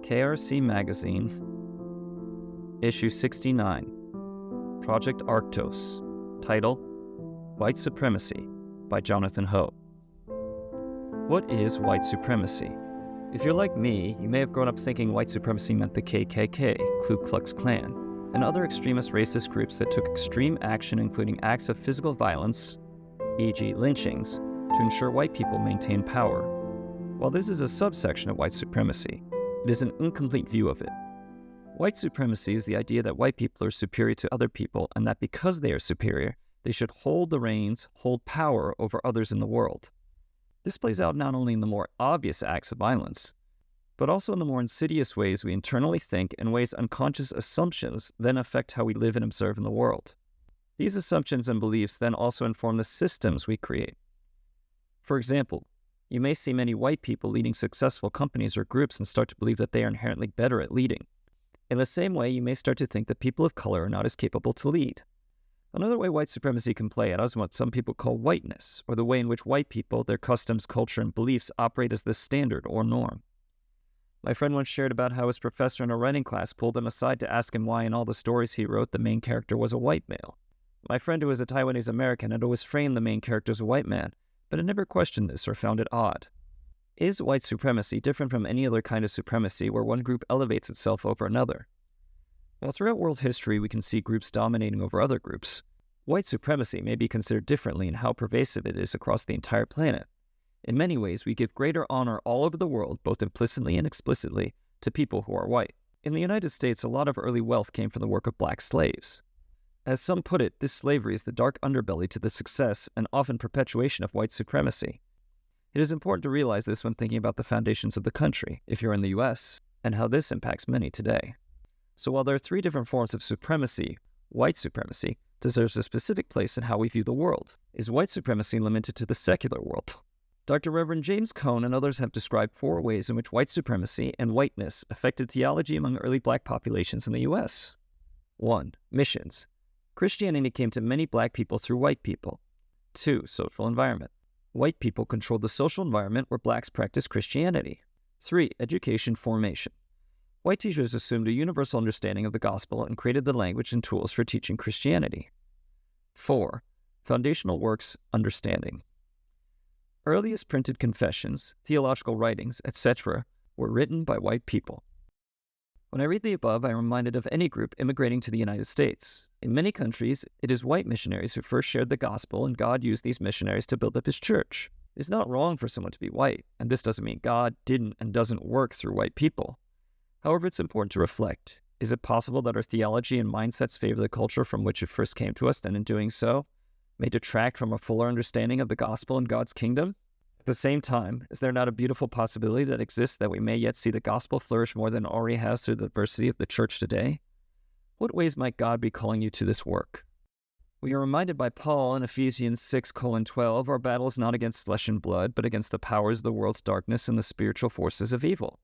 KRC Magazine, Issue 69, Project Arctos, title, White Supremacy, by Jonathan Ho. What is white supremacy? If you're like me, you may have grown up thinking white supremacy meant the KKK, Klux Klan, and other extremist racist groups that took extreme action including acts of physical violence, e.g. lynchings, to ensure white people maintain power. While this is a subsection of white supremacy, it is an incomplete view of it. White supremacy is the idea that white people are superior to other people and that because they are superior, they should hold the reins, hold power over others in the world. This plays out not only in the more obvious acts of violence, but also in the more insidious ways we internally think and ways unconscious assumptions then affect how we live and observe in the world. These assumptions and beliefs then also inform the systems we create. For example, you may see many white people leading successful companies or groups and start to believe that they are inherently better at leading. In the same way, you may start to think that people of color are not as capable to lead. Another way white supremacy can play out is what some people call whiteness, or the way in which white people, their customs, culture, and beliefs operate as the standard or norm. My friend once shared about how his professor in a writing class pulled him aside to ask him why in all the stories he wrote the main character was a white male. My friend, who was a Taiwanese American, had always framed the main character as a white man, but had never questioned this or found it odd. Is white supremacy different from any other kind of supremacy where one group elevates itself over another? While throughout world history we can see groups dominating over other groups, white supremacy may be considered differently in how pervasive it is across the entire planet. In many ways, we give greater honor all over the world, both implicitly and explicitly, to people who are white. In the United States, a lot of early wealth came from the work of black slaves. As some put it, this slavery is the dark underbelly to the success and often perpetuation of white supremacy. It is important to realize this when thinking about the foundations of the country, if you're in the US, and how this impacts many today. So while there are three different forms of supremacy, white supremacy deserves a specific place in how we view the world. Is white supremacy limited to the secular world? Dr. Reverend James Cone and others have described 4 ways in which white supremacy and whiteness affected theology among early black populations in the US. 1. Missions. Christianity came to many black people through white people. 2. Social environment. White people controlled the social environment where blacks practiced Christianity. 3. Education formation. White teachers assumed a universal understanding of the gospel and created the language and tools for teaching Christianity. 4. Foundational works understanding. Earliest printed confessions, theological writings, etc. were written by white people. When I read the above, I am reminded of any group immigrating to the United States. In many countries, it is white missionaries who first shared the gospel, and God used these missionaries to build up his church. It is not wrong for someone to be white, and this doesn't mean God didn't and doesn't work through white people. However, it's important to reflect. Is it possible that our theology and mindsets favor the culture from which it first came to us, and in doing so, may detract from a fuller understanding of the gospel and God's kingdom? At the same time, is there not a beautiful possibility that exists that we may yet see the gospel flourish more than it already has through the diversity of the church today? What ways might God be calling you to this work? We are reminded by Paul in Ephesians 6:12, our battle is not against flesh and blood, but against the powers of the world's darkness and the spiritual forces of evil.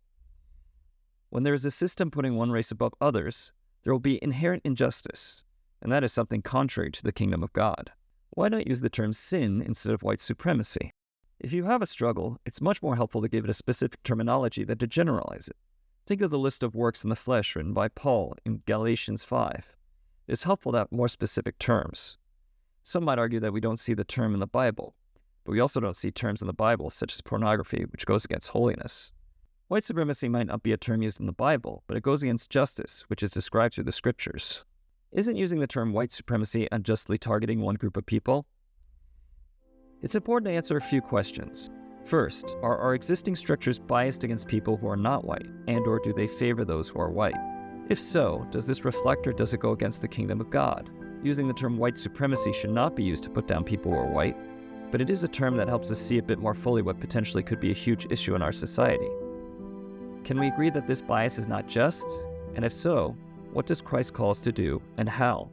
When there is a system putting one race above others, there will be inherent injustice, and that is something contrary to the kingdom of God. Why not use the term sin instead of white supremacy? If you have a struggle, it's much more helpful to give it a specific terminology than to generalize it. Think of the list of works in the flesh written by Paul in Galatians 5. It is helpful to have more specific terms. Some might argue that we don't see the term in the Bible, but we also don't see terms in the Bible such as pornography, which goes against holiness. White supremacy might not be a term used in the Bible, but it goes against justice, which is described through the scriptures. Isn't using the term white supremacy unjustly targeting one group of people? It's important to answer a few questions. First, are our existing structures biased against people who are not white, and/or do they favor those who are white? If so, does this reflect or does it go against the kingdom of God? Using the term white supremacy should not be used to put down people who are white, but it is a term that helps us see a bit more fully what potentially could be a huge issue in our society. Can we agree that this bias is not just? And if so, what does Christ call us to do, and how?